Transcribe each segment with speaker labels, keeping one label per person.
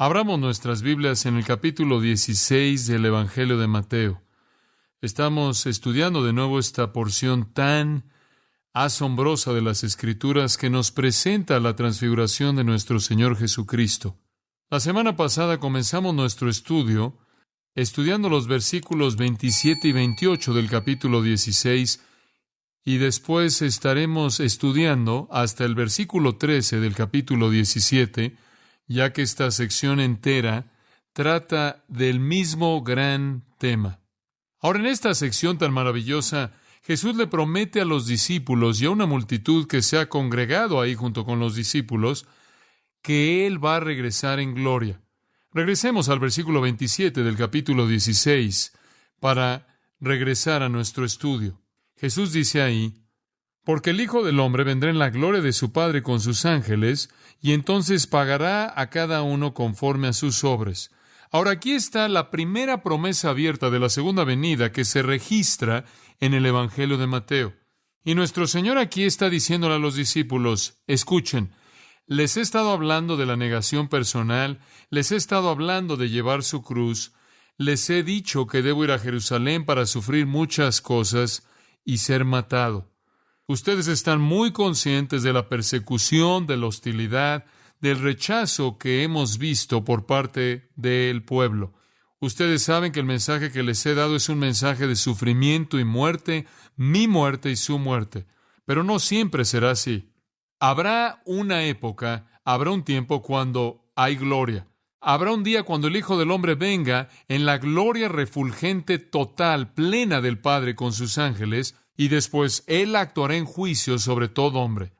Speaker 1: Abramos nuestras Biblias en el capítulo 16 del Evangelio de Mateo. Estamos estudiando de nuevo esta porción tan asombrosa de las Escrituras que nos presenta la transfiguración de nuestro Señor Jesucristo. La semana pasada comenzamos nuestro estudiando los versículos 27 y 28 del capítulo 16, y después estaremos estudiando hasta el versículo 13 del capítulo 17, ya que esta sección entera trata del mismo gran tema. Ahora, en esta sección tan maravillosa, Jesús le promete a los discípulos y a una multitud que se ha congregado ahí junto con los discípulos que Él va a regresar en gloria. Regresemos al versículo 27 del capítulo 16 para regresar a nuestro estudio. Jesús dice ahí: porque el Hijo del Hombre vendrá en la gloria de su Padre con sus ángeles, y entonces pagará a cada uno conforme a sus obras. Ahora, aquí está la primera promesa abierta de la segunda venida que se registra en el Evangelio de Mateo. Y nuestro Señor aquí está diciéndole a los discípulos: escuchen, les he estado hablando de la negación personal, les he estado hablando de llevar su cruz, les he dicho que debo ir a Jerusalén para sufrir muchas cosas y ser matado. Ustedes están muy conscientes de la persecución, de la hostilidad, del rechazo que hemos visto por parte del pueblo. Ustedes saben que el mensaje que les he dado es un mensaje de sufrimiento y muerte, mi muerte y su muerte. Pero no siempre será así. Habrá una época, habrá un tiempo cuando hay gloria. Habrá un día cuando el Hijo del Hombre venga en la gloria refulgente total, plena del Padre con sus ángeles, y después Él actuará en juicio sobre todo hombre.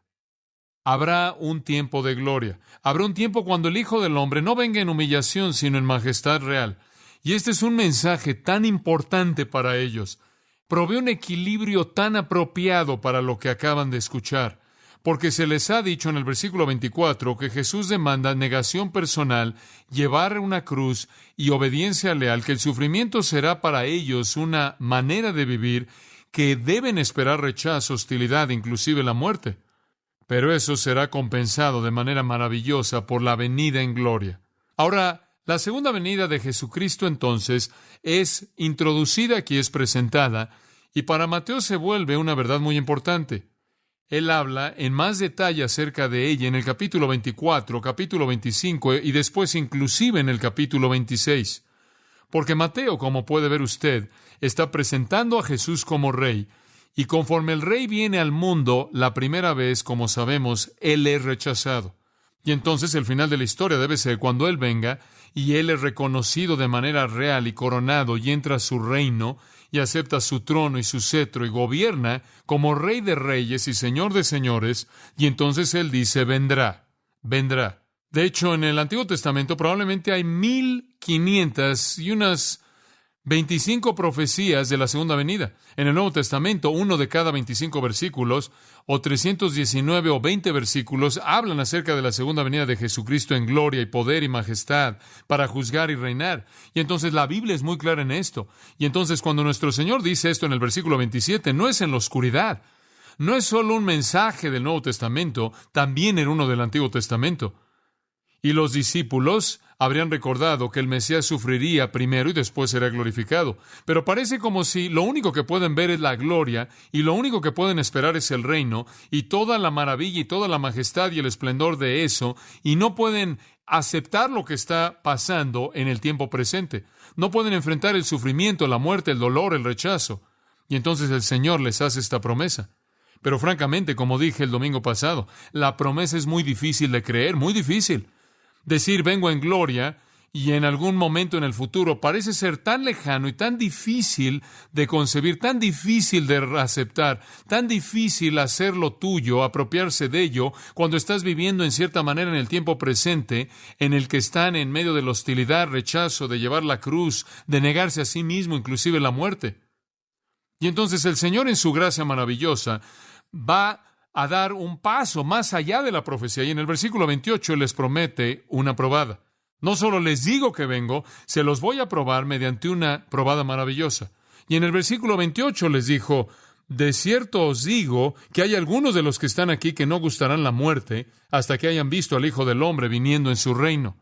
Speaker 1: Habrá un tiempo de gloria. Habrá un tiempo cuando el Hijo del Hombre no venga en humillación, sino en majestad real. Y este es un mensaje tan importante para ellos. Provee un equilibrio tan apropiado para lo que acaban de escuchar. Porque se les ha dicho en el versículo 24 que Jesús demanda negación personal, llevar una cruz y obediencia leal, que el sufrimiento será para ellos una manera de vivir, que deben esperar rechazo, hostilidad, inclusive la muerte. Pero eso será compensado de manera maravillosa por la venida en gloria. Ahora, la segunda venida de Jesucristo entonces es introducida aquí, es presentada, y para Mateo se vuelve una verdad muy importante. Él habla en más detalle acerca de ella en el capítulo 24, capítulo 25 y después inclusive en el capítulo 26. Porque Mateo, como puede ver usted, está presentando a Jesús como rey, y conforme el rey viene al mundo la primera vez, como sabemos, Él es rechazado. Y entonces el final de la historia debe ser cuando Él venga, y Él es reconocido de manera real y coronado, y entra a su reino, y acepta su trono y su cetro, y gobierna como Rey de reyes y Señor de señores, y entonces Él dice: vendrá, vendrá. De hecho, en el Antiguo Testamento probablemente hay 1500 y unas 25 profecías de la segunda venida. En el Nuevo Testamento, uno de cada 25 versículos, o 319 o 20 versículos, hablan acerca de la segunda venida de Jesucristo en gloria y poder y majestad para juzgar y reinar. Y entonces la Biblia es muy clara en esto. Y entonces cuando nuestro Señor dice esto en el versículo 27, no es en la oscuridad. No es solo un mensaje del Nuevo Testamento, también era uno del Antiguo Testamento. Y los discípulos habrían recordado que el Mesías sufriría primero y después será glorificado. Pero parece como si lo único que pueden ver es la gloria y lo único que pueden esperar es el reino y toda la maravilla y toda la majestad y el esplendor de eso, y no pueden aceptar lo que está pasando en el tiempo presente. No pueden enfrentar el sufrimiento, la muerte, el dolor, el rechazo. Y entonces el Señor les hace esta promesa. Pero francamente, como dije el domingo pasado, la promesa es muy difícil de creer, muy difícil. Decir vengo en gloria y en algún momento en el futuro parece ser tan lejano y tan difícil de concebir, tan difícil de aceptar, tan difícil hacerlo tuyo, apropiarse de ello, cuando estás viviendo en cierta manera en el tiempo presente, en el que están en medio de la hostilidad, rechazo, de llevar la cruz, de negarse a sí mismo, inclusive la muerte. Y entonces el Señor en su gracia maravillosa va a dar un paso más allá de la profecía. Y en el versículo 28 Él les promete una probada. No solo les digo que vengo, se los voy a probar mediante una probada maravillosa. Y en el versículo 28 les dijo: de cierto os digo que hay algunos de los que están aquí que no gustarán la muerte hasta que hayan visto al Hijo del Hombre viniendo en su reino.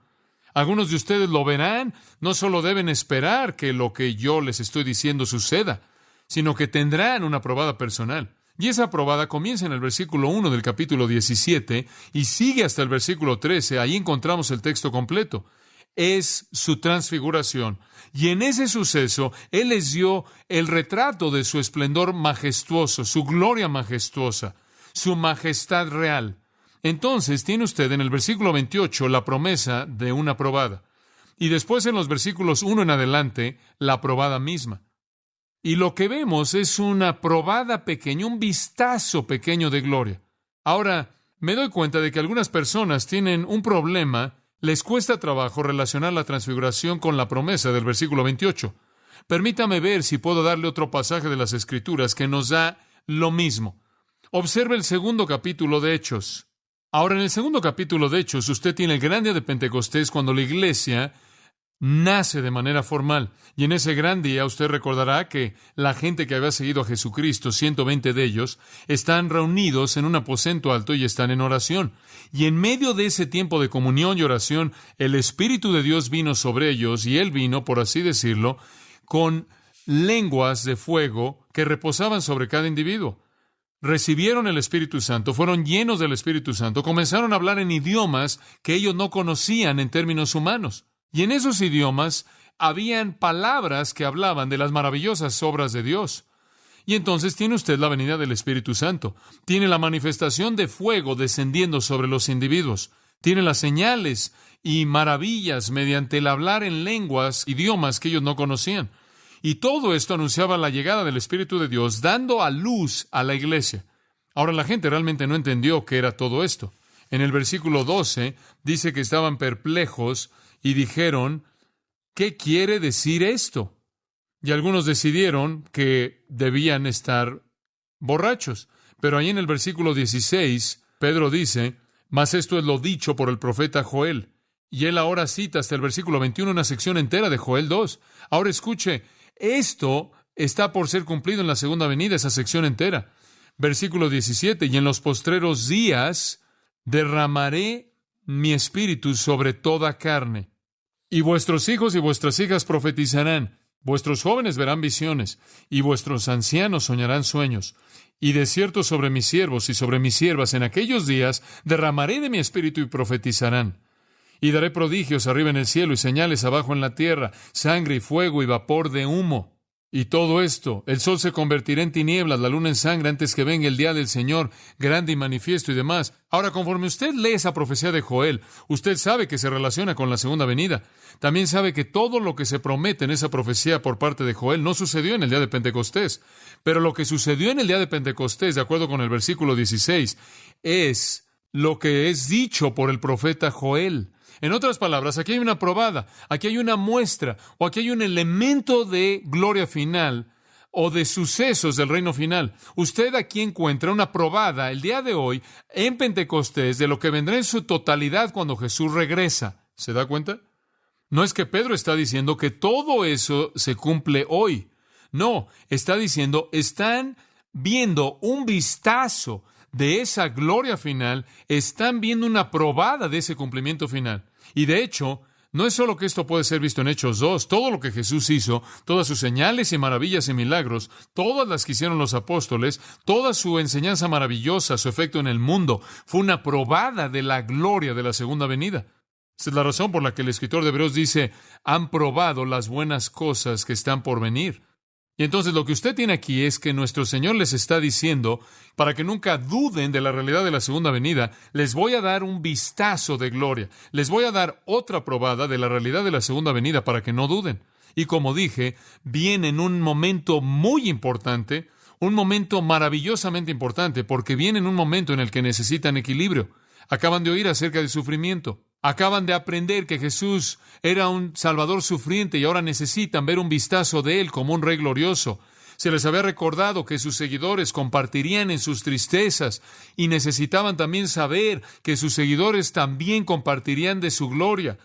Speaker 1: Algunos de ustedes lo verán. No solo deben esperar que lo que yo les estoy diciendo suceda, sino que tendrán una probada personal. Y esa probada comienza en el versículo 1 del capítulo 17 y sigue hasta el versículo 13. Ahí encontramos el texto completo. Es su transfiguración. Y en ese suceso, Él les dio el retrato de su esplendor majestuoso, su gloria majestuosa, su majestad real. Entonces tiene usted en el versículo 28 la promesa de una probada. Y después en los versículos 1 en adelante, la probada misma. Y lo que vemos es una probada pequeña, un vistazo pequeño de gloria. Ahora, me doy cuenta de que algunas personas tienen un problema. Les cuesta trabajo relacionar la transfiguración con la promesa del versículo 28. Permítame ver si puedo darle otro pasaje de las Escrituras que nos da lo mismo. Observe el segundo capítulo de Hechos. Ahora, en el segundo capítulo de Hechos, usted tiene el gran día de Pentecostés, cuando la iglesia nace de manera formal. Y en ese gran día usted recordará que la gente que había seguido a Jesucristo, 120 de ellos, están reunidos en un aposento alto y están en oración. Y en medio de ese tiempo de comunión y oración, el Espíritu de Dios vino sobre ellos, y Él vino, por así decirlo, con lenguas de fuego que reposaban sobre cada individuo. Recibieron el Espíritu Santo, fueron llenos del Espíritu Santo, comenzaron a hablar en idiomas que ellos no conocían en términos humanos. Y en esos idiomas habían palabras que hablaban de las maravillosas obras de Dios. Y entonces tiene usted la venida del Espíritu Santo. Tiene la manifestación de fuego descendiendo sobre los individuos. Tiene las señales y maravillas mediante el hablar en lenguas, idiomas que ellos no conocían. Y todo esto anunciaba la llegada del Espíritu de Dios, dando a luz a la iglesia. Ahora, la gente realmente no entendió qué era todo esto. En el versículo 12 dice que estaban perplejos y dijeron, ¿qué quiere decir esto? Y algunos decidieron que debían estar borrachos. Pero ahí en el versículo 16, Pedro dice, mas esto es lo dicho por el profeta Joel. Y él ahora cita hasta el versículo 21 una sección entera de Joel 2. Ahora escuche, esto está por ser cumplido en la segunda venida, esa sección entera. Versículo 17, y en los postreros días derramaré mi espíritu sobre toda carne. Y vuestros hijos y vuestras hijas profetizarán, vuestros jóvenes verán visiones, y vuestros ancianos soñarán sueños. Y de cierto sobre mis siervos y sobre mis siervas en aquellos días derramaré de mi espíritu y profetizarán. Y daré prodigios arriba en el cielo y señales abajo en la tierra, sangre y fuego y vapor de humo. Y todo esto, el sol se convertirá en tinieblas, la luna en sangre, antes que venga el día del Señor, grande y manifiesto y demás. Ahora, conforme usted lee esa profecía de Joel, usted sabe que se relaciona con la segunda venida. También sabe que todo lo que se promete en esa profecía por parte de Joel no sucedió en el día de Pentecostés. Pero lo que sucedió en el día de Pentecostés, de acuerdo con el versículo 16, es lo que es dicho por el profeta Joel. En otras palabras, aquí hay una probada, aquí hay una muestra, o aquí hay un elemento de gloria final, o de sucesos del reino final. Usted aquí encuentra una probada el día de hoy, en Pentecostés, de lo que vendrá en su totalidad cuando Jesús regresa. ¿Se da cuenta? No es que Pedro está diciendo que todo eso se cumple hoy. No, está diciendo, están viendo un vistazo de esa gloria final, están viendo una probada de ese cumplimiento final. Y de hecho, no es solo que esto puede ser visto en Hechos 2, todo lo que Jesús hizo, todas sus señales y maravillas y milagros, todas las que hicieron los apóstoles, toda su enseñanza maravillosa, su efecto en el mundo, fue una probada de la gloria de la segunda venida. Esa es la razón por la que el escritor de Hebreos dice, han probado las buenas cosas que están por venir. Y entonces lo que usted tiene aquí es que nuestro Señor les está diciendo, para que nunca duden de la realidad de la segunda venida, les voy a dar un vistazo de gloria, les voy a dar otra probada de la realidad de la segunda venida para que no duden. Y como dije, viene en un momento muy importante, un momento maravillosamente importante, porque viene en un momento en el que necesitan equilibrio. Acaban de oír acerca del sufrimiento. Acaban de aprender que Jesús era un Salvador sufriente y ahora necesitan ver un vistazo de Él como un Rey glorioso. Se les había recordado que sus seguidores compartirían en sus tristezas y necesitaban también saber que sus seguidores también compartirían de su gloria.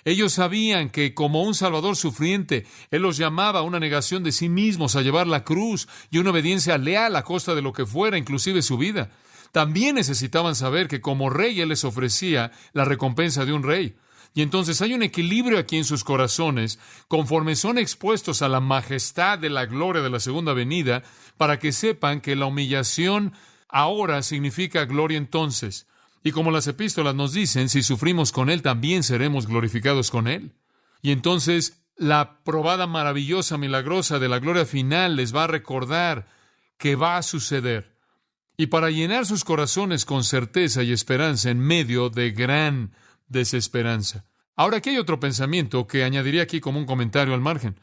Speaker 1: Ellos sabían que como un Salvador sufriente, Él los llamaba a una negación de sí mismos, a llevar la cruz y una obediencia leal a costa de lo que fuera, inclusive su vida. También necesitaban saber que como rey Él les ofrecía la recompensa de un rey. Y entonces hay un equilibrio aquí en sus corazones, conforme son expuestos a la majestad de la gloria de la segunda venida, para que sepan que la humillación ahora significa gloria entonces. Y como las epístolas nos dicen, si sufrimos con Él, también seremos glorificados con Él. Y entonces la probada maravillosa, milagrosa de la gloria final les va a recordar que va a suceder. Y para llenar sus corazones con certeza y esperanza en medio de gran desesperanza. Ahora, aquí hay otro pensamiento que añadiría aquí como un comentario al margen.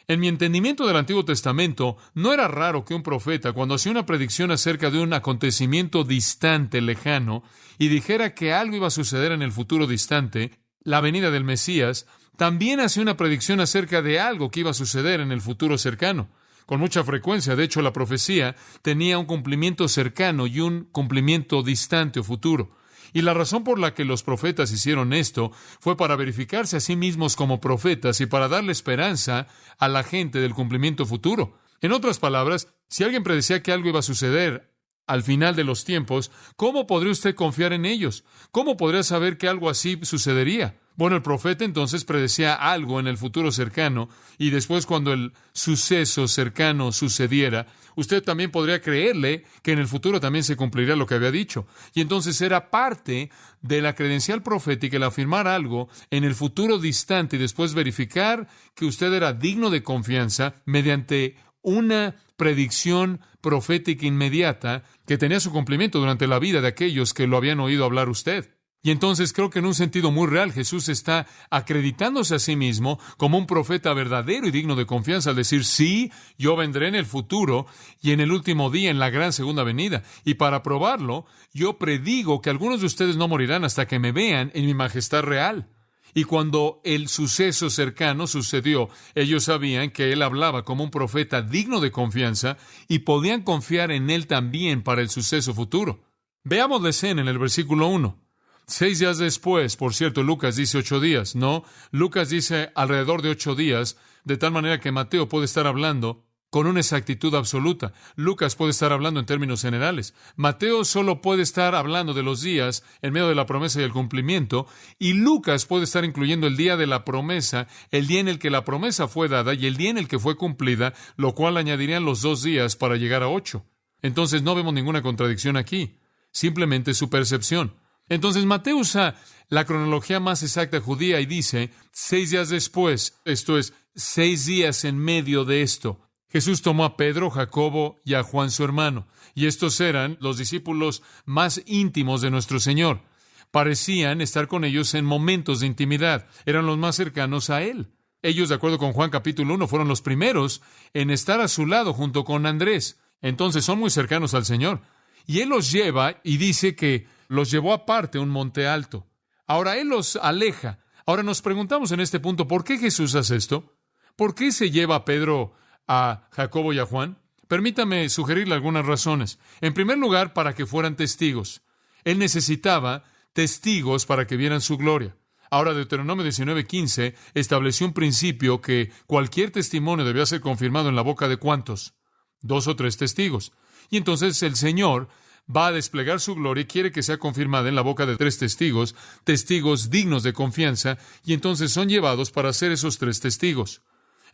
Speaker 1: En mi entendimiento del Antiguo Testamento, no era raro que un profeta, cuando hacía una predicción acerca de un acontecimiento distante, lejano, y dijera que algo iba a suceder en el futuro distante, la venida del Mesías, también hacía una predicción acerca de algo que iba a suceder en el futuro cercano. Con mucha frecuencia, de hecho, la profecía tenía un cumplimiento cercano y un cumplimiento distante o futuro. Y la razón por la que los profetas hicieron esto fue para verificarse a sí mismos como profetas y para darle esperanza a la gente del cumplimiento futuro. En otras palabras, si alguien predecía que algo iba a suceder al final de los tiempos, ¿cómo podría usted confiar en ellos? ¿Cómo podría saber que algo así sucedería? Bueno, el profeta entonces predecía algo en el futuro cercano, y después cuando el suceso cercano sucediera, usted también podría creerle que en el futuro también se cumpliría lo que había dicho. Y entonces era parte de la credencial profética el afirmar algo en el futuro distante y después verificar que usted era digno de confianza mediante una predicción profética inmediata que tenía su cumplimiento durante la vida de aquellos que lo habían oído hablar usted. Y entonces creo que en un sentido muy real Jesús está acreditándose a sí mismo como un profeta verdadero y digno de confianza al decir, sí, yo vendré en el futuro y en el último día en la gran segunda venida. Y para probarlo, yo predigo que algunos de ustedes no morirán hasta que me vean en mi majestad real. Y cuando el suceso cercano sucedió, ellos sabían que él hablaba como un profeta digno de confianza y podían confiar en él también para el suceso futuro. Veamos la escena en el versículo 1. 6 días después, por cierto, Lucas dice 8 días, no, Lucas dice alrededor de 8 días, de tal manera que Mateo puede estar hablando con una exactitud absoluta. Lucas puede estar hablando en términos generales. Mateo solo puede estar hablando de los días en medio de la promesa y el cumplimiento, y Lucas puede estar incluyendo el día de la promesa, el día en el que la promesa fue dada y el día en el que fue cumplida, lo cual añadirían los 2 días para llegar a 8. Entonces no vemos ninguna contradicción aquí, simplemente su percepción. Entonces Mateo usa la cronología más exacta judía y dice, 6 días después, esto es, 6 días en medio de esto, Jesús tomó a Pedro, Jacobo y a Juan su hermano, y estos eran los discípulos más íntimos de nuestro Señor. Parecían estar con ellos en momentos de intimidad, eran los más cercanos a Él. Ellos, de acuerdo con Juan capítulo 1, fueron los primeros en estar a su lado junto con Andrés. Entonces son muy cercanos al Señor. Y Él los lleva y dice que los llevó aparte a un monte alto. Ahora Él los aleja. Ahora nos preguntamos en este punto, ¿por qué Jesús hace esto? ¿Por qué se lleva a Pedro, a Jacobo y a Juan? Permítame sugerirle algunas razones. En primer lugar, para que fueran testigos. Él necesitaba testigos para que vieran su gloria. Ahora, Deuteronomio 19:15 estableció un principio que cualquier testimonio debía ser confirmado en la boca de ¿cuántos? 2 o 3 testigos. Y entonces el Señor va a desplegar su gloria y quiere que sea confirmada en la boca de 3 testigos, testigos dignos de confianza, y entonces son llevados para ser esos 3 testigos.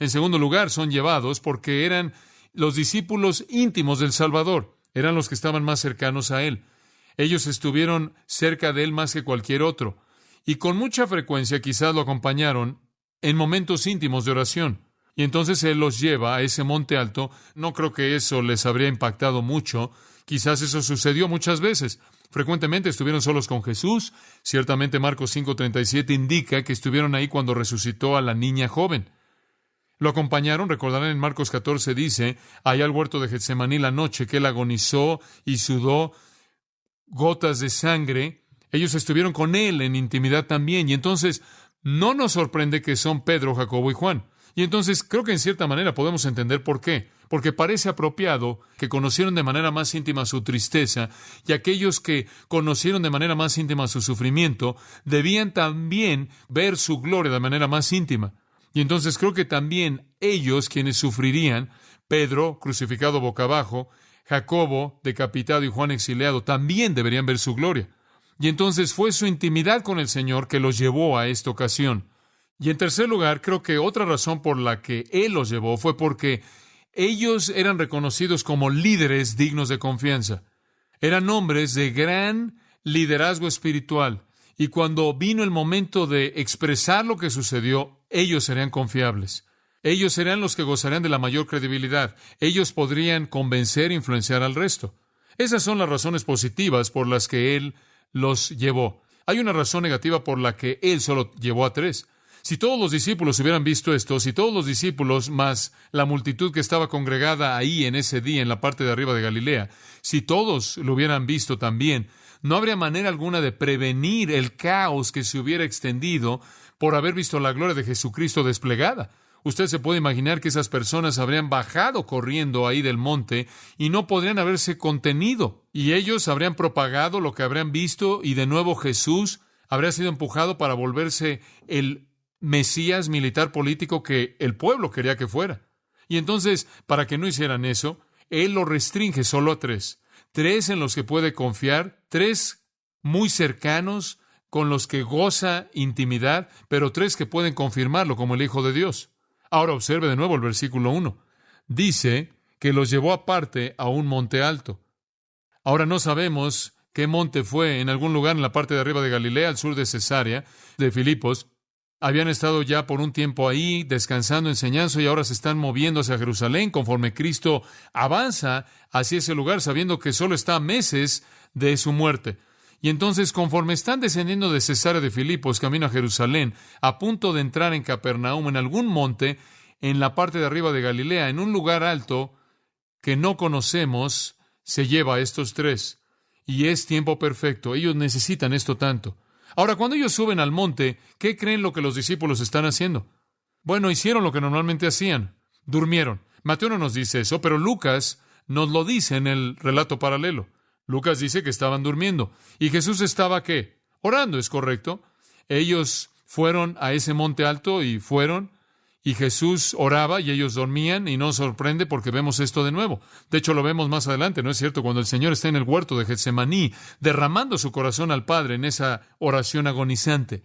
Speaker 1: En segundo lugar, son llevados porque eran los discípulos íntimos del Salvador, eran los que estaban más cercanos a Él. Ellos estuvieron cerca de Él más que cualquier otro, y con mucha frecuencia quizás lo acompañaron en momentos íntimos de oración. Y entonces Él los lleva a ese monte alto. No creo que eso les habría impactado mucho. Quizás eso sucedió muchas veces. Frecuentemente estuvieron solos con Jesús. Ciertamente Marcos 5:37 indica que estuvieron ahí cuando resucitó a la niña joven. Lo acompañaron, recordarán en Marcos 14 dice, allá al huerto de Getsemaní la noche que Él agonizó y sudó gotas de sangre. Ellos estuvieron con Él en intimidad también. Y entonces no nos sorprende que son Pedro, Jacobo y Juan. Y entonces creo que en cierta manera podemos entender por qué. Porque parece apropiado que conocieron de manera más íntima su tristeza y aquellos que conocieron de manera más íntima su sufrimiento debían también ver su gloria de manera más íntima. Y entonces creo que también ellos quienes sufrirían, Pedro crucificado boca abajo, Jacobo decapitado y Juan exiliado, también deberían ver su gloria. Y entonces fue su intimidad con el Señor que los llevó a esta ocasión. Y en tercer lugar, creo que otra razón por la que Él los llevó fue porque ellos eran reconocidos como líderes dignos de confianza. Eran hombres de gran liderazgo espiritual. Y cuando vino el momento de expresar lo que sucedió, ellos serían confiables. Ellos serían los que gozarían de la mayor credibilidad. Ellos podrían convencer e influenciar al resto. Esas son las razones positivas por las que Él los llevó. Hay una razón negativa por la que Él solo llevó a 3. Si todos los discípulos hubieran visto esto, si todos los discípulos más la multitud que estaba congregada ahí en ese día en la parte de arriba de Galilea, si todos lo hubieran visto también, no habría manera alguna de prevenir el caos que se hubiera extendido por haber visto la gloria de Jesucristo desplegada. Usted se puede imaginar que esas personas habrían bajado corriendo ahí del monte y no podrían haberse contenido. Y ellos habrían propagado lo que habrían visto y de nuevo Jesús habría sido empujado para volverse el Mesías militar político que el pueblo quería que fuera. Y entonces, para que no hicieran eso, Él lo restringe solo a 3. 3 en los que puede confiar, 3 muy cercanos con los que goza intimidad, pero 3 que pueden confirmarlo como el Hijo de Dios. Ahora observe de nuevo el versículo 1. Dice que los llevó aparte a un monte alto. Ahora no sabemos qué monte fue, en algún lugar en la parte de arriba de Galilea, al sur de Cesarea, de Filipos. Habían estado ya por un tiempo ahí, descansando, enseñando, y ahora se están moviendo hacia Jerusalén conforme Cristo avanza hacia ese lugar, sabiendo que solo está a meses de su muerte. Y entonces, conforme están descendiendo de Cesarea de Filipos, camino a Jerusalén, a punto de entrar en Capernaum, en algún monte, en la parte de arriba de Galilea, en un lugar alto que no conocemos, se lleva a estos 3. Y es tiempo perfecto. Ellos necesitan esto tanto. Ahora, cuando ellos suben al monte, ¿qué creen lo que los discípulos están haciendo? Bueno, hicieron lo que normalmente hacían. Durmieron. Mateo no nos dice eso, pero Lucas nos lo dice en el relato paralelo. Lucas dice que estaban durmiendo. ¿Y Jesús estaba qué? Orando, ¿es correcto? Ellos fueron a ese monte alto y Jesús oraba y ellos dormían, y nos sorprende porque vemos esto de nuevo. De hecho, lo vemos más adelante, ¿no es cierto? Cuando el Señor está en el huerto de Getsemaní, derramando su corazón al Padre en esa oración agonizante.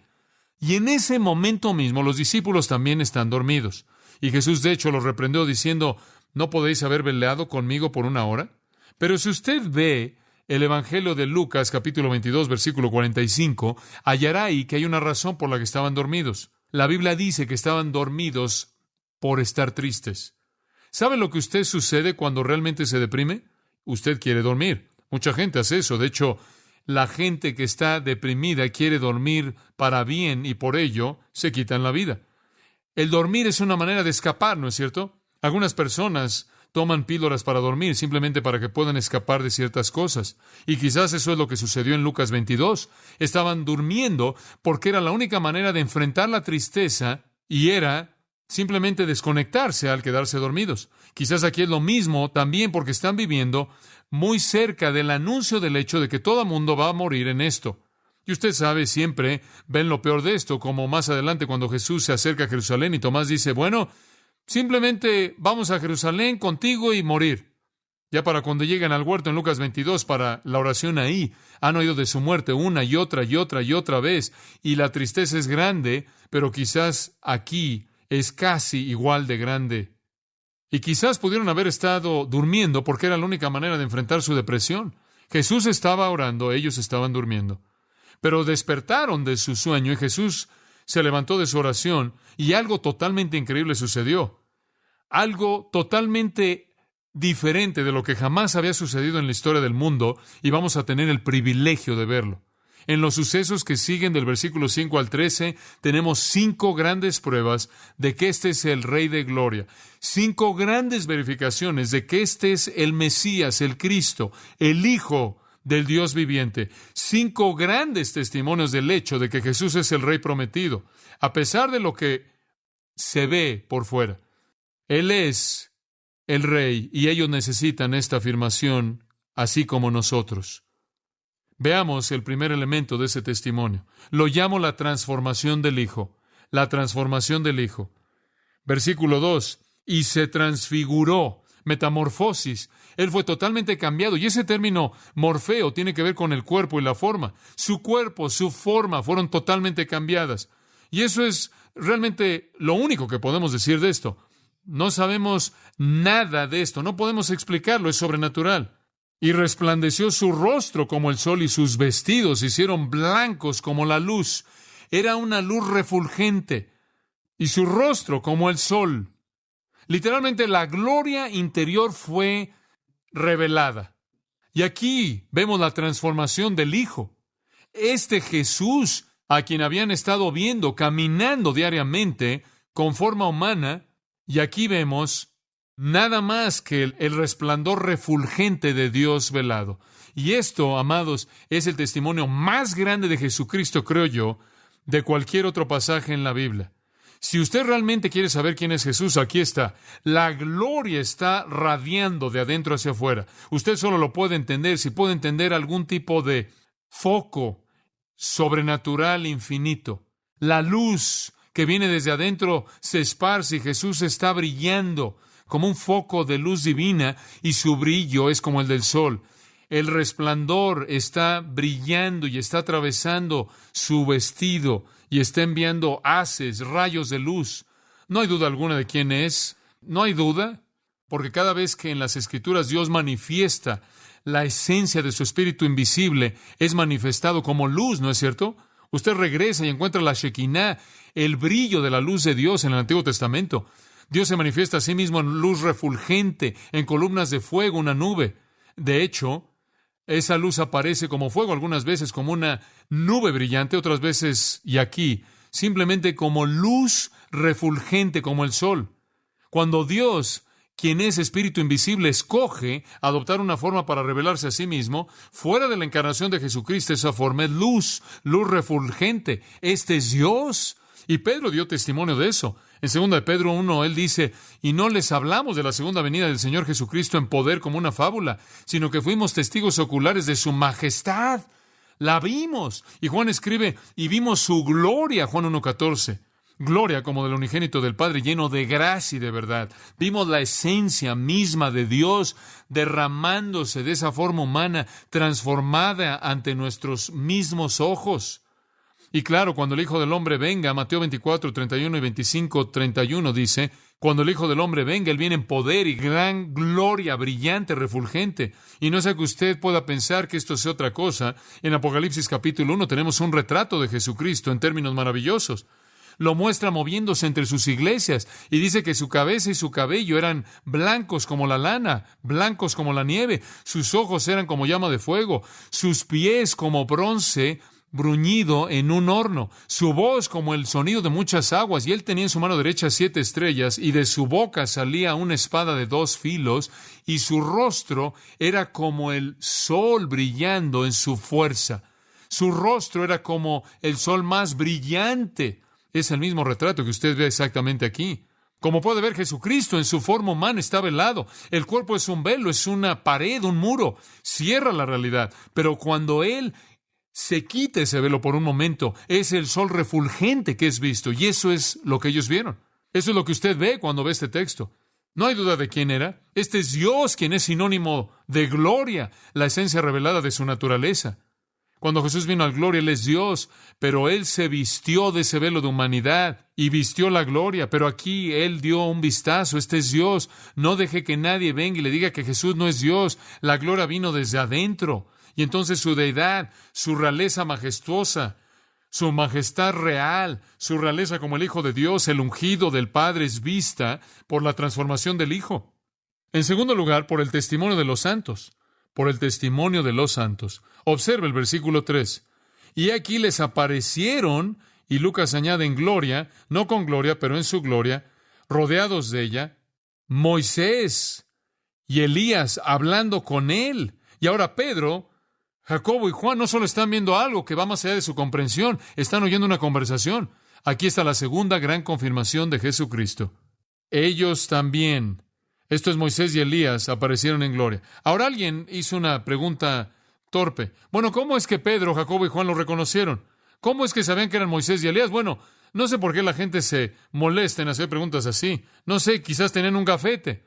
Speaker 1: Y en ese momento mismo los discípulos también están dormidos. Y Jesús, de hecho, los reprendió diciendo, ¿no podéis haber velado conmigo por 1 hora? Pero si usted ve el Evangelio de Lucas, capítulo 22, versículo 45, hallará ahí que hay una razón por la que estaban dormidos. La Biblia dice que estaban dormidos por estar tristes. ¿Sabe lo que usted sucede cuando realmente se deprime? Usted quiere dormir. Mucha gente hace eso. De hecho, la gente que está deprimida quiere dormir para bien y por ello se quitan la vida. El dormir es una manera de escapar, ¿no es cierto? Algunas personas toman píldoras para dormir simplemente para que puedan escapar de ciertas cosas. Y quizás eso es lo que sucedió en Lucas 22. Estaban durmiendo porque era la única manera de enfrentar la tristeza y era simplemente desconectarse al quedarse dormidos. Quizás aquí es lo mismo también porque están viviendo muy cerca del anuncio del hecho de que todo mundo va a morir en esto. Y usted sabe, siempre ven lo peor de esto, como más adelante cuando Jesús se acerca a Jerusalén y Tomás dice, bueno, simplemente vamos a Jerusalén contigo y morir. Ya para cuando llegan al huerto en Lucas 22 para la oración ahí, han oído de su muerte una y otra y otra y otra vez, y la tristeza es grande, pero quizás aquí es casi igual de grande. Y quizás pudieron haber estado durmiendo porque era la única manera de enfrentar su depresión. Jesús estaba orando, ellos estaban durmiendo. Pero despertaron de su sueño y Jesús se levantó de su oración y algo totalmente increíble sucedió. Algo totalmente diferente de lo que jamás había sucedido en la historia del mundo, y vamos a tener el privilegio de verlo. En los sucesos que siguen del versículo 5 al 13, tenemos 5 grandes pruebas de que este es el Rey de Gloria. 5 grandes verificaciones de que este es el Mesías, el Cristo, el Hijo del Dios viviente. 5 grandes testimonios del hecho de que Jesús es el Rey prometido, a pesar de lo que se ve por fuera. Él es el Rey y ellos necesitan esta afirmación, así como nosotros. Veamos el primer elemento de ese testimonio. Lo llamo la transformación del Hijo. La transformación del Hijo. Versículo 2. Y se transfiguró metamorfosis. Él fue totalmente cambiado. Y ese término morfeo tiene que ver con el cuerpo y la forma. Su cuerpo, su forma fueron totalmente cambiadas. Y eso es realmente lo único que podemos decir de esto. No sabemos nada de esto. No podemos explicarlo. Es sobrenatural. Y resplandeció su rostro como el sol y sus vestidos se hicieron blancos como la luz. Era una luz refulgente. Y su rostro como el sol. Literalmente la gloria interior fue revelada. Y aquí vemos la transformación del Hijo. Este Jesús, a quien habían estado viendo caminando diariamente con forma humana, y aquí vemos nada más que el resplandor refulgente de Dios velado. Y esto, amados, es el testimonio más grande de Jesucristo, creo yo, de cualquier otro pasaje en la Biblia. Si usted realmente quiere saber quién es Jesús, aquí está. La gloria está radiando de adentro hacia afuera. Usted solo lo puede entender si puede entender algún tipo de foco sobrenatural infinito. La luz que viene desde adentro se esparce y Jesús está brillando como un foco de luz divina y su brillo es como el del sol. El resplandor está brillando y está atravesando su vestido y está enviando haces, rayos de luz. No hay duda alguna de quién es. No hay duda, porque cada vez que en las Escrituras Dios manifiesta la esencia de su Espíritu invisible, es manifestado como luz, ¿no es cierto? Usted regresa y encuentra la Shekinah, el brillo de la luz de Dios en el Antiguo Testamento. Dios se manifiesta a sí mismo en luz refulgente, en columnas de fuego, una nube. De hecho, esa luz aparece como fuego, algunas veces como una nube brillante, otras veces, y aquí, simplemente como luz refulgente como el sol. Cuando Dios, quien es Espíritu invisible, escoge adoptar una forma para revelarse a sí mismo, fuera de la encarnación de Jesucristo, esa forma es luz, luz refulgente. Este es Dios. Y Pedro dio testimonio de eso. En 2 de Pedro 1, él dice, y no les hablamos de la segunda venida del Señor Jesucristo en poder como una fábula, sino que fuimos testigos oculares de su majestad. La vimos. Y Juan escribe, y vimos su gloria, Juan 1:14. Gloria como del unigénito del Padre, lleno de gracia y de verdad. Vimos la esencia misma de Dios derramándose de esa forma humana, transformada ante nuestros mismos ojos. Y claro, cuando el Hijo del Hombre venga, Mateo 24, 31 y 25, 31 dice, cuando el Hijo del Hombre venga, Él viene en poder y gran gloria, brillante, refulgente. Y no es que usted pueda pensar que esto sea otra cosa. En Apocalipsis capítulo 1 tenemos un retrato de Jesucristo en términos maravillosos. Lo muestra moviéndose entre sus iglesias y dice que su cabeza y su cabello eran blancos como la lana, blancos como la nieve. Sus ojos eran como llama de fuego, sus pies como bronce bruñido en un horno, su voz como el sonido de muchas aguas, y él tenía en su mano derecha 7 estrellas, y de su boca salía una espada de 2 filos, y su rostro era como el sol brillando en su fuerza. Su rostro era como el sol más brillante. Es el mismo retrato que usted ve exactamente aquí. Como puede ver, Jesucristo en su forma humana está velado. El cuerpo es un velo, es una pared, un muro. Cierra la realidad. Pero cuando Él se quita ese velo por un momento, es el sol refulgente que es visto. Y eso es lo que ellos vieron. Eso es lo que usted ve cuando ve este texto. No hay duda de quién era. Este es Dios, quien es sinónimo de gloria, la esencia revelada de su naturaleza. Cuando Jesús vino a la gloria, Él es Dios, pero Él se vistió de ese velo de humanidad y vistió la gloria. Pero aquí Él dio un vistazo. Este es Dios. No deje que nadie venga y le diga que Jesús no es Dios. La gloria vino desde adentro. Y entonces su deidad, su realeza majestuosa, su majestad real, su realeza como el Hijo de Dios, el ungido del Padre, es vista por la transformación del Hijo. En segundo lugar, por el testimonio de los santos. Por el testimonio de los santos. Observe el versículo 3. Y aquí les aparecieron, y Lucas añade en gloria, no con gloria, pero en su gloria, rodeados de ella, Moisés y Elías hablando con él. Y ahora Pedro, Jacobo y Juan no solo están viendo algo que va más allá de su comprensión, están oyendo una conversación. Aquí está la segunda gran confirmación de Jesucristo. Ellos también, esto es Moisés y Elías, aparecieron en gloria. Ahora alguien hizo una pregunta torpe. Bueno, ¿cómo es que Pedro, Jacobo y Juan lo reconocieron? ¿Cómo es que sabían que eran Moisés y Elías? Bueno, no sé por qué la gente se molesta en hacer preguntas así. No sé, quizás tenían un gafete.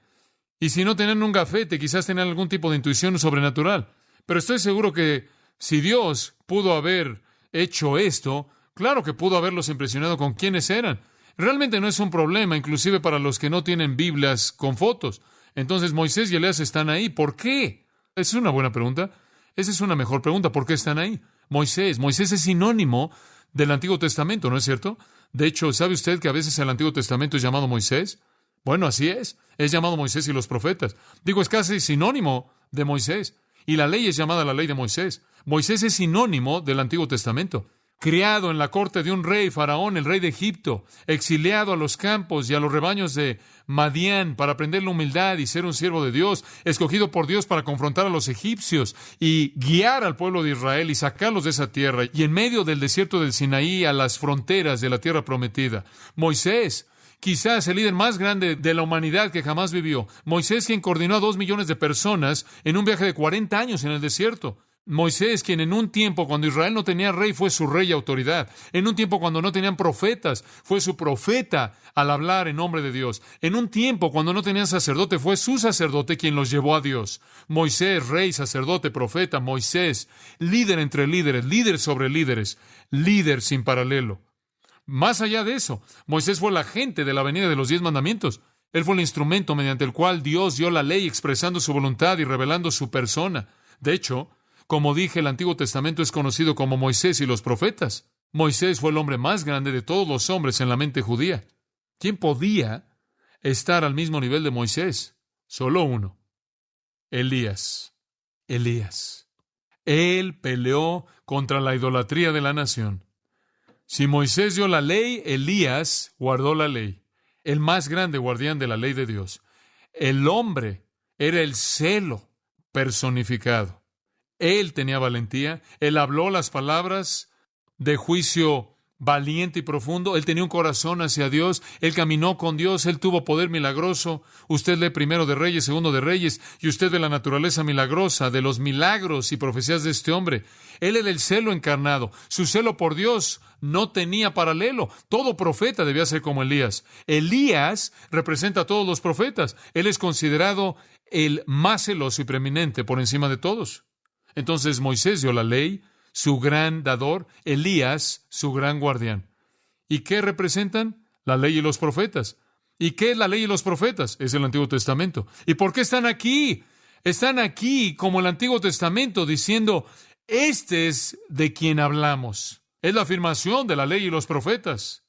Speaker 1: Y si no tenían un gafete, quizás tenían algún tipo de intuición sobrenatural. Pero estoy seguro que si Dios pudo haber hecho esto, claro que pudo haberlos impresionado con quiénes eran. Realmente no es un problema, inclusive para los que no tienen Biblias con fotos. Entonces Moisés y Elías están ahí. ¿Por qué? Esa es una buena pregunta. Esa es una mejor pregunta. ¿Por qué están ahí? Moisés es sinónimo del Antiguo Testamento, ¿no es cierto? De hecho, ¿sabe usted que a veces el Antiguo Testamento es llamado Moisés? Bueno, así es. Es llamado Moisés y los profetas. Digo, es casi sinónimo de Moisés. Y la ley es llamada la ley de Moisés. Moisés es sinónimo del Antiguo Testamento. Criado en la corte de un rey, Faraón, el rey de Egipto, exiliado a los campos y a los rebaños de Madián para aprender la humildad y ser un siervo de Dios, escogido por Dios para confrontar a los egipcios y guiar al pueblo de Israel y sacarlos de esa tierra, y en medio del desierto del Sinaí a las fronteras de la tierra prometida. Moisés, quizás el líder más grande de la humanidad que jamás vivió. Moisés, quien coordinó a 2 millones de personas en un viaje de 40 años en el desierto. Moisés, quien en un tiempo cuando Israel no tenía rey, fue su rey y autoridad. En un tiempo cuando no tenían profetas, fue su profeta al hablar en nombre de Dios. En un tiempo cuando no tenían sacerdote, fue su sacerdote quien los llevó a Dios. Moisés, rey, sacerdote, profeta. Moisés, líder entre líderes, líder sobre líderes, líder sin paralelo. Más allá de eso, Moisés fue el agente de la venida de los 10 mandamientos. Él fue el instrumento mediante el cual Dios dio la ley expresando su voluntad y revelando su persona. De hecho, como dije, el Antiguo Testamento es conocido como Moisés y los profetas. Moisés fue el hombre más grande de todos los hombres en la mente judía. ¿Quién podía estar al mismo nivel de Moisés? Solo uno. Elías. Él peleó contra la idolatría de la nación. Si Moisés dio la ley, Elías guardó la ley. El más grande guardián de la ley de Dios. El hombre era el celo personificado. Él tenía valentía, él habló las palabras de juicio valiente y profundo, él tenía un corazón hacia Dios, él caminó con Dios, él tuvo poder milagroso. Usted lee Primero de Reyes, Segundo de Reyes, y usted ve la naturaleza milagrosa de los milagros y profecías de este hombre. Él era el celo encarnado, su celo por Dios no tenía paralelo. Todo profeta debía ser como Elías. Elías representa a todos los profetas, él es considerado el más celoso y preeminente por encima de todos. Entonces Moisés dio la ley, su gran dador, Elías, su gran guardián. ¿Y qué representan? La ley y los profetas. ¿Y qué es la ley y los profetas? Es el Antiguo Testamento. ¿Y por qué están aquí? Están aquí como el Antiguo Testamento diciendo, este es de quien hablamos. Es la afirmación de la ley y los profetas.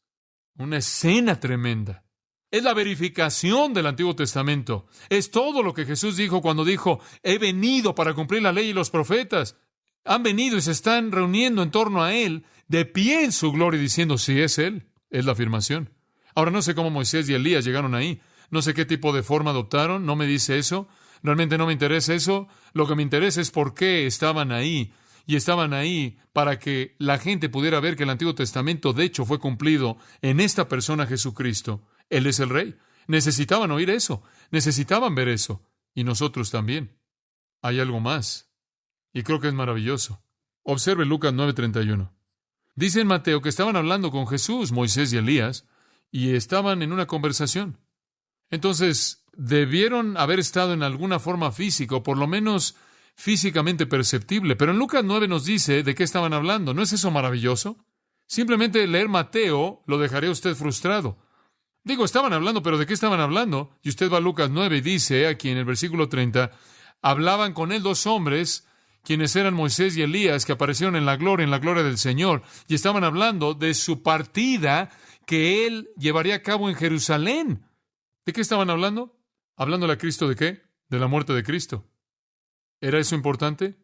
Speaker 1: Una escena tremenda. Es la verificación del Antiguo Testamento. Es todo lo que Jesús dijo cuando dijo, he venido para cumplir la ley y los profetas. Han venido y se están reuniendo en torno a Él, de pie en su gloria, diciendo, sí, es Él. Es la afirmación. Ahora, no sé cómo Moisés y Elías llegaron ahí. No sé qué tipo de forma adoptaron. No me dice eso. Realmente no me interesa eso. Lo que me interesa es por qué estaban ahí. Y estaban ahí para que la gente pudiera ver que el Antiguo Testamento, de hecho, fue cumplido en esta persona Jesucristo. Él es el Rey. Necesitaban oír eso. Necesitaban ver eso. Y nosotros también. Hay algo más. Y creo que es maravilloso. Observe Lucas 9:31. Dice en Mateo que estaban hablando con Jesús, Moisés y Elías, y estaban en una conversación. Entonces, debieron haber estado en alguna forma física, o por lo menos físicamente perceptible. Pero en Lucas 9 nos dice de qué estaban hablando. ¿No es eso maravilloso? Simplemente leer Mateo lo dejaría a usted frustrado. Digo, estaban hablando, pero ¿de qué estaban hablando? Y usted va a Lucas 9 y dice, aquí en el versículo 30, hablaban con él 2 hombres, quienes eran Moisés y Elías, que aparecieron en la gloria del Señor, y estaban hablando de su partida que él llevaría a cabo en Jerusalén. ¿De qué estaban hablando? ¿Hablándole a Cristo de qué? De la muerte de Cristo. ¿Era eso importante?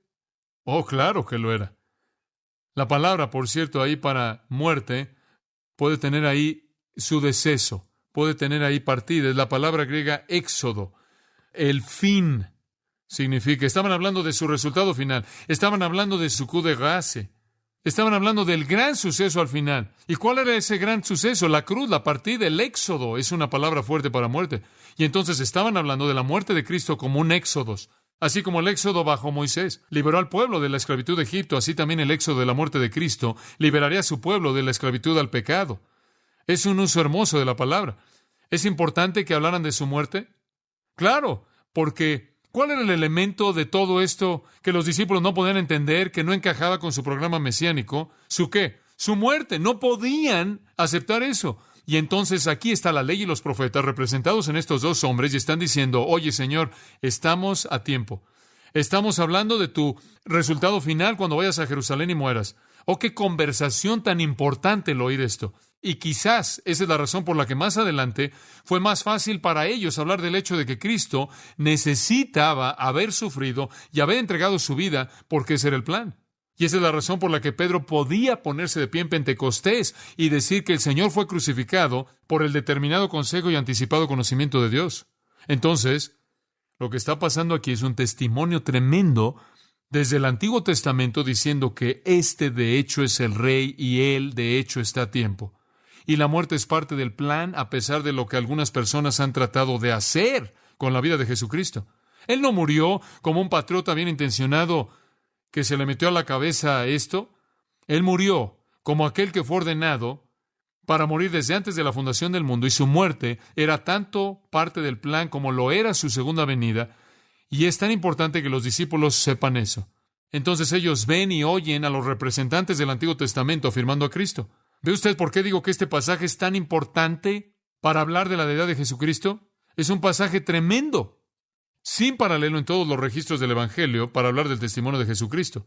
Speaker 1: Oh, claro que lo era. La palabra, por cierto, ahí para muerte, puede tener ahí su deceso, puede tener ahí partida. Es la palabra griega éxodo. El fin significa. Estaban hablando de su resultado final. Estaban hablando de su coup de grâce. Estaban hablando del gran suceso al final. ¿Y cuál era ese gran suceso? La cruz, la partida, el éxodo. Es una palabra fuerte para muerte. Y entonces estaban hablando de la muerte de Cristo como un éxodo. Así como el éxodo bajo Moisés liberó al pueblo de la esclavitud de Egipto, así también el éxodo de la muerte de Cristo liberaría a su pueblo de la esclavitud al pecado. Es un uso hermoso de la palabra. ¿Es importante que hablaran de su muerte? Claro, Porque, ¿cuál era el elemento de todo esto que los discípulos no podían entender, que no encajaba con su programa mesiánico? ¿Su qué? Su muerte. No podían aceptar eso. Y entonces aquí está la ley y los profetas representados en estos dos hombres y están diciendo, oye, Señor, estamos a tiempo. Estamos hablando de tu resultado final cuando vayas a Jerusalén y mueras. Oh, qué conversación tan importante el oír esto. Y quizás esa es la razón por la que más adelante fue más fácil para ellos hablar del hecho de que Cristo necesitaba haber sufrido y haber entregado su vida, porque ese era el plan. Y esa es la razón por la que Pedro podía ponerse de pie en Pentecostés y decir que el Señor fue crucificado por el determinado consejo y anticipado conocimiento de Dios. Entonces, lo que está pasando aquí es un testimonio tremendo desde el Antiguo Testamento diciendo que este de hecho es el Rey y Él de hecho está a tiempo. Y la muerte es parte del plan a pesar de lo que algunas personas han tratado de hacer con la vida de Jesucristo. Él no murió como un patriota bien intencionado que se le metió a la cabeza esto. Él murió como aquel que fue ordenado para morir desde antes de la fundación del mundo, y su muerte era tanto parte del plan como lo era su segunda venida, y es tan importante que los discípulos sepan eso. Entonces ellos ven y oyen a los representantes del Antiguo Testamento afirmando a Cristo. ¿Ve usted por qué digo que este pasaje es tan importante para hablar de la deidad de Jesucristo? Es un pasaje tremendo, sin paralelo en todos los registros del Evangelio para hablar del testimonio de Jesucristo.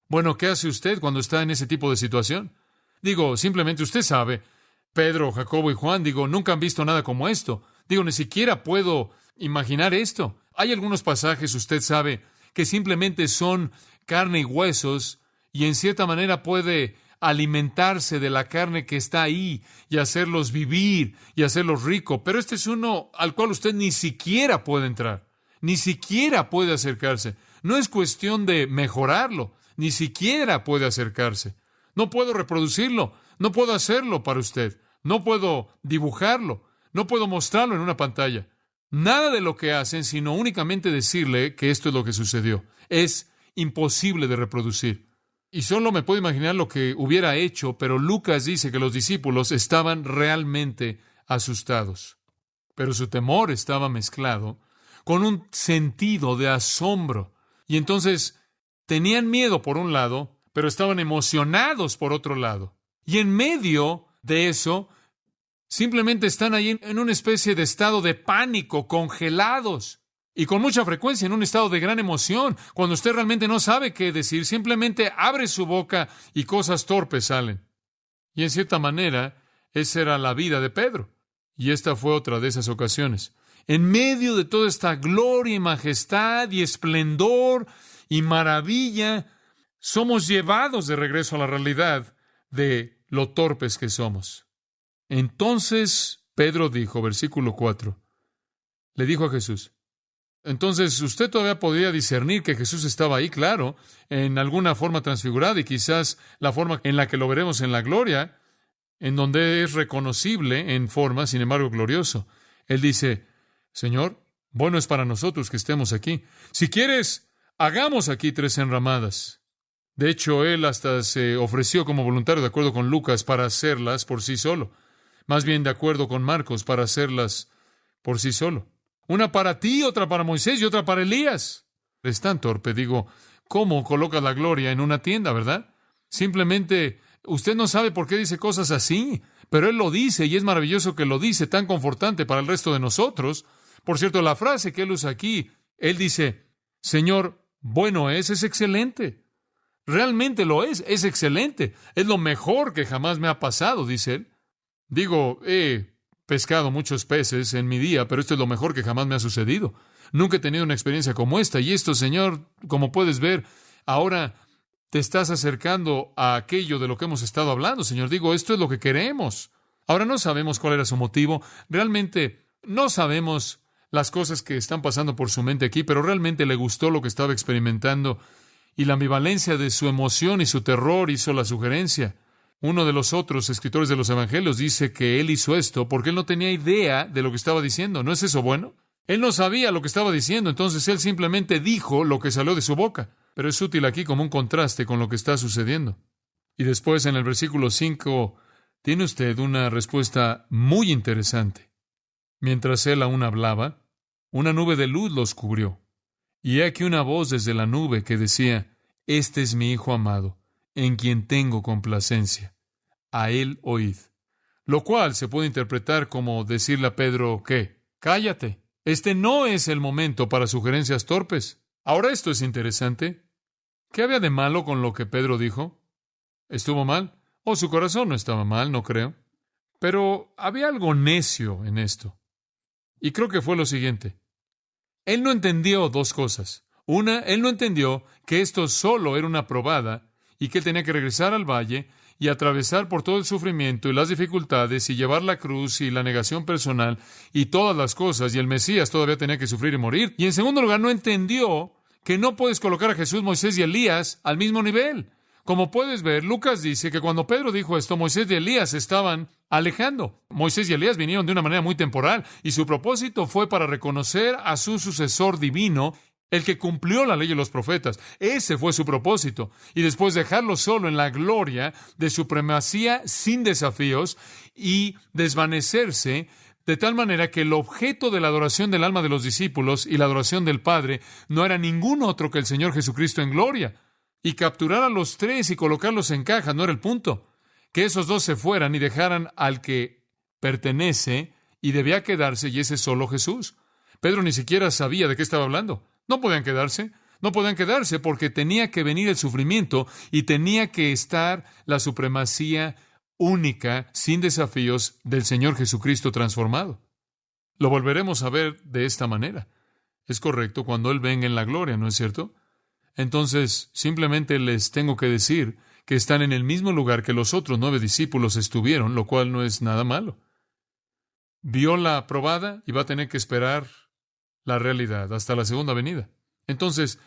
Speaker 1: Bueno, ¿qué hace usted cuando está en ese tipo de situación? Digo, simplemente usted sabe, Pedro, Jacobo y Juan, nunca han visto nada como esto. Ni siquiera puedo imaginar esto. Hay algunos pasajes, usted sabe, que simplemente son carne y huesos, y en cierta manera puede alimentarse de la carne que está ahí y hacerlos vivir y hacerlos ricos. Pero este es uno al cual usted ni siquiera puede entrar, ni siquiera puede acercarse. No es cuestión de mejorarlo, ni siquiera puede acercarse. No puedo reproducirlo, no puedo hacerlo para usted, no puedo dibujarlo, no puedo mostrarlo en una pantalla. Nada de lo que hacen, sino únicamente decirle que esto es lo que sucedió. Es imposible de reproducir. Y solo me puedo imaginar lo que hubiera hecho, pero Lucas dice que los discípulos estaban realmente asustados. Pero su temor estaba mezclado con un sentido de asombro. Y entonces tenían miedo por un lado, pero estaban emocionados por otro lado. Y en medio de eso, simplemente están ahí en una especie de estado de pánico, congelados. Y con mucha frecuencia en un estado de gran emoción, cuando usted realmente no sabe qué decir, simplemente abre su boca y cosas torpes salen. Y en cierta manera, esa era la vida de Pedro. Y esta fue otra de esas ocasiones. En medio de toda esta gloria y majestad y esplendor y maravilla, somos llevados de regreso a la realidad de lo torpes que somos. Entonces Pedro dijo, versículo 4, le dijo a Jesús. Entonces usted todavía podía discernir que Jesús estaba ahí, claro, en alguna forma transfigurada, y quizás la forma en la que lo veremos en la gloria, en donde es reconocible en forma, sin embargo, glorioso. Él dice, Señor, bueno es para nosotros que estemos aquí. Si quieres, hagamos aquí 3 enramadas. De hecho, él hasta se ofreció como voluntario, de acuerdo con Lucas, para hacerlas por sí solo. Más bien, de acuerdo con Marcos, para hacerlas por sí solo. Una para ti, otra para Moisés y otra para Elías. Es tan torpe, ¿cómo coloca la gloria en una tienda, verdad? Simplemente, usted no sabe por qué dice cosas así, pero él lo dice, y es maravilloso que lo dice, tan confortante para el resto de nosotros. Por cierto, la frase que él usa aquí, él dice, Señor, bueno es excelente. Realmente lo es excelente. Es lo mejor que jamás me ha pasado, dice él. He pescado muchos peces en mi día, pero esto es lo mejor que jamás me ha sucedido. Nunca he tenido una experiencia como esta, y esto, Señor, como puedes ver, ahora te estás acercando a aquello de lo que hemos estado hablando, Señor. Esto es lo que queremos. Ahora no sabemos cuál era su motivo, realmente no sabemos las cosas que están pasando por su mente aquí, pero realmente le gustó lo que estaba experimentando, y la ambivalencia de su emoción y su terror hizo la sugerencia. Uno de los otros escritores de los Evangelios dice que él hizo esto porque él no tenía idea de lo que estaba diciendo. ¿No es eso bueno? Él no sabía lo que estaba diciendo, entonces él simplemente dijo lo que salió de su boca. Pero es útil aquí como un contraste con lo que está sucediendo. Y después en el versículo 5 tiene usted una respuesta muy interesante. Mientras él aún hablaba, Una nube de luz los cubrió. Y he aquí una voz desde la nube que decía: Este es mi Hijo amado, en quien tengo complacencia. A él oíd. Lo cual se puede interpretar como decirle a Pedro que, cállate, este no es el momento para sugerencias torpes. Ahora esto es interesante. ¿Qué había de malo con lo que Pedro dijo? ¿Estuvo mal? O su corazón no estaba mal, no creo. Pero había algo necio en esto. Y creo que fue lo siguiente. Él no entendió dos cosas. Una, él no entendió que esto solo era una probada y que él tenía que regresar al valle y atravesar por todo el sufrimiento y las dificultades y llevar la cruz y la negación personal y todas las cosas, y el Mesías todavía tenía que sufrir y morir. Y en segundo lugar, no entendió que no puedes colocar a Jesús, Moisés y Elías al mismo nivel. Como puedes ver, Lucas dice que cuando Pedro dijo esto, Moisés y Elías estaban alejando. Moisés y Elías vinieron de una manera muy temporal, y su propósito fue para reconocer a su sucesor divino, el que cumplió la ley y los profetas. Ese fue su propósito. Y después dejarlo solo en la gloria de supremacía sin desafíos y desvanecerse de tal manera que el objeto de la adoración del alma de los discípulos y la adoración del Padre no era ningún otro que el Señor Jesucristo en gloria. Y capturar a los tres y colocarlos en cajas no era el punto. Que esos dos se fueran y dejaran al que pertenece y debía quedarse, y ese es solo Jesús. Pedro ni siquiera sabía de qué estaba hablando. No podían quedarse porque tenía que venir el sufrimiento y tenía que estar la supremacía única, sin desafíos, del Señor Jesucristo transformado. Lo volveremos a ver de esta manera. Es correcto cuando Él venga en la gloria, ¿no es cierto? Entonces, simplemente les tengo que decir que están en el mismo lugar que los otros 9 discípulos estuvieron, lo cual no es nada malo. Vio la probada y va a tener que esperar la realidad hasta la segunda venida. Entonces,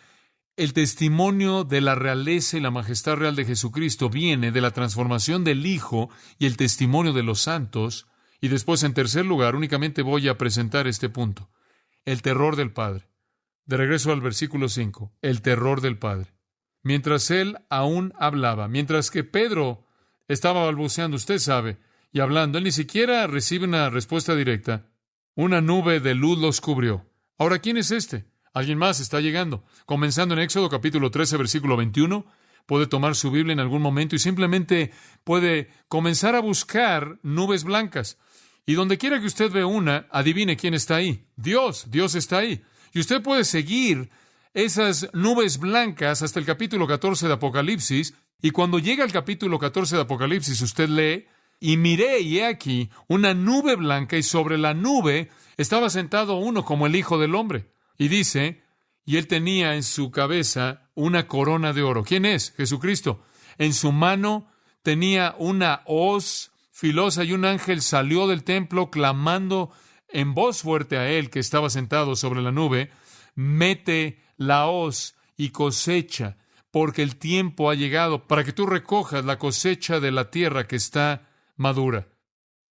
Speaker 1: el testimonio de la realeza y la majestad real de Jesucristo viene de la transformación del Hijo y el testimonio de los santos. Y después, en tercer lugar, únicamente voy a presentar este punto: el terror del Padre. De regreso al versículo 5, el terror del Padre. Mientras él aún hablaba, mientras que Pedro estaba balbuceando, usted sabe, y hablando, él ni siquiera recibe una respuesta directa. Una nube de luz los cubrió. Ahora, ¿quién es este? Alguien más está llegando. Comenzando en Éxodo capítulo 13, versículo 21, puede tomar su Biblia en algún momento y simplemente puede comenzar a buscar nubes blancas. Y donde quiera que usted vea una, adivine quién está ahí. Dios está ahí. Y usted puede seguir esas nubes blancas hasta el capítulo 14 de Apocalipsis, y cuando llega al capítulo 14 de Apocalipsis, usted lee: y miré, y he aquí una nube blanca, y sobre la nube estaba sentado uno como el Hijo del Hombre. Y dice, y él tenía en su cabeza una corona de oro. ¿Quién es? Jesucristo. En su mano tenía una hoz filosa, y un ángel salió del templo clamando en voz fuerte a él que estaba sentado sobre la nube: mete la hoz y cosecha, porque el tiempo ha llegado para que tú recojas la cosecha de la tierra que está madura.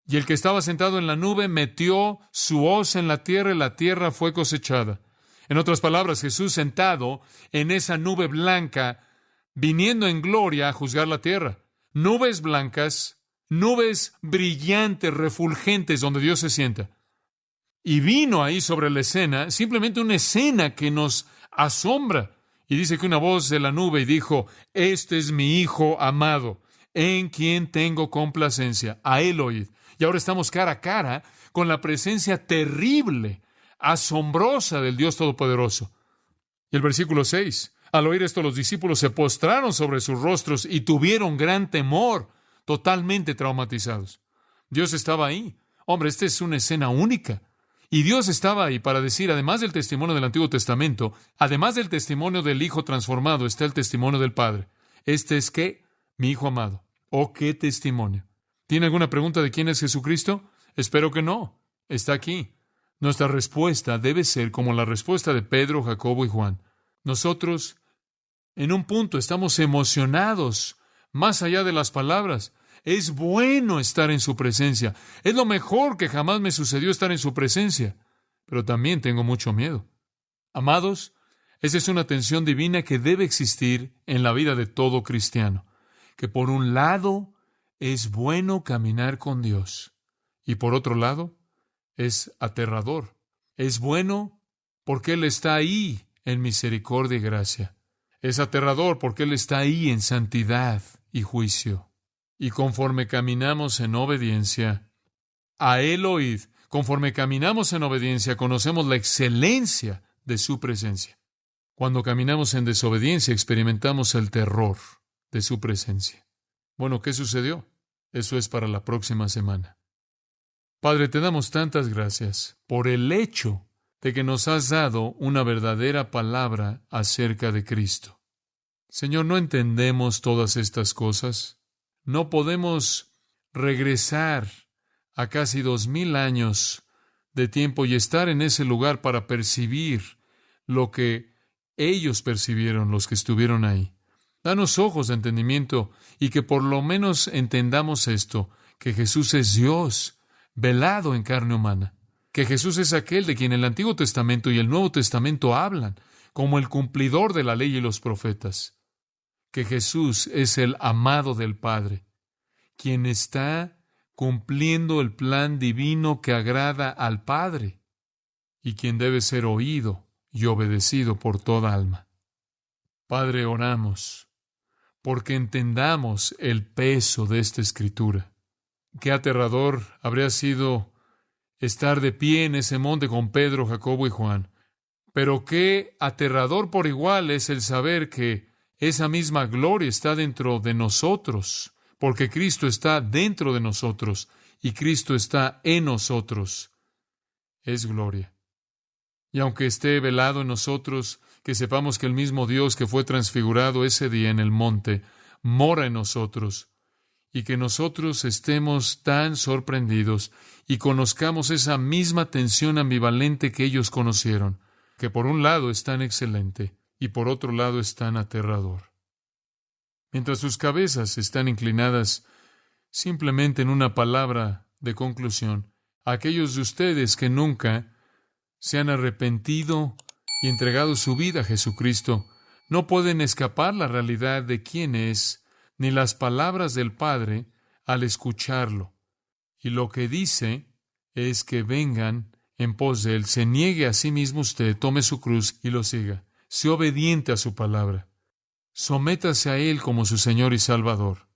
Speaker 1: Y el que estaba sentado en la nube metió su hoz en la tierra, y la tierra fue cosechada. En otras palabras, Jesús sentado en esa nube blanca, viniendo en gloria a juzgar la tierra. Nubes blancas, nubes brillantes, refulgentes, donde Dios se sienta. Y vino ahí sobre la escena, simplemente una escena que nos asombra. Y dice que una voz de la nube dijo: este es mi Hijo amado, en quien tengo complacencia. A él oíd. Y ahora estamos cara a cara con la presencia terrible, asombrosa del Dios Todopoderoso. Y el versículo 6. Al oír esto, los discípulos se postraron sobre sus rostros y tuvieron gran temor, totalmente traumatizados. Dios estaba ahí. Hombre, esta es una escena única. Y Dios estaba ahí para decir, además del testimonio del Antiguo Testamento, además del testimonio del Hijo transformado, está el testimonio del Padre. Este es ¿qué? Mi Hijo amado. Oh, qué testimonio. ¿Tiene alguna pregunta de quién es Jesucristo? Espero que no. Está aquí. Nuestra respuesta debe ser como la respuesta de Pedro, Jacobo y Juan. Nosotros, en un punto, estamos emocionados, más allá de las palabras. Es bueno estar en su presencia. Es lo mejor que jamás me sucedió estar en su presencia. Pero también tengo mucho miedo. Amados, esa es una tensión divina que debe existir en la vida de todo cristiano. Que por un lado es bueno caminar con Dios, y por otro lado es aterrador. Es bueno porque Él está ahí en misericordia y gracia. Es aterrador porque Él está ahí en santidad y juicio. Y conforme caminamos en obediencia, a Él oíd, conforme caminamos en obediencia, conocemos la excelencia de su presencia. Cuando caminamos en desobediencia, experimentamos el terror de su presencia. Bueno, ¿qué sucedió? Eso es para la próxima semana. Padre, te damos tantas gracias por el hecho de que nos has dado una verdadera palabra acerca de Cristo. Señor, no entendemos todas estas cosas. No podemos regresar a casi 2000 años de tiempo y estar en ese lugar para percibir lo que ellos percibieron, los que estuvieron ahí. Danos ojos de entendimiento y que por lo menos entendamos esto, que Jesús es Dios, velado en carne humana, que Jesús es aquel de quien el Antiguo Testamento y el Nuevo Testamento hablan, como el cumplidor de la ley y los profetas, que Jesús es el amado del Padre, quien está cumpliendo el plan divino que agrada al Padre, y quien debe ser oído y obedecido por toda alma. Padre, oramos porque entendamos el peso de esta Escritura. Qué aterrador habría sido estar de pie en ese monte con Pedro, Jacobo y Juan. Pero qué aterrador por igual es el saber que esa misma gloria está dentro de nosotros, porque Cristo está dentro de nosotros y Cristo está en nosotros. Es gloria. Y aunque esté velado en nosotros, que sepamos que el mismo Dios que fue transfigurado ese día en el monte mora en nosotros, y que nosotros estemos tan sorprendidos y conozcamos esa misma tensión ambivalente que ellos conocieron, que por un lado es tan excelente y por otro lado es tan aterrador. Mientras sus cabezas están inclinadas, simplemente en una palabra de conclusión, aquellos de ustedes que nunca se han arrepentido y entregado su vida a Jesucristo, no pueden escapar la realidad de quién es, ni las palabras del Padre al escucharlo. Y lo que dice es que vengan en pos de Él, se niegue a sí mismo usted, tome su cruz y lo siga. Sea obediente a su palabra. Sométase a Él como su Señor y Salvador.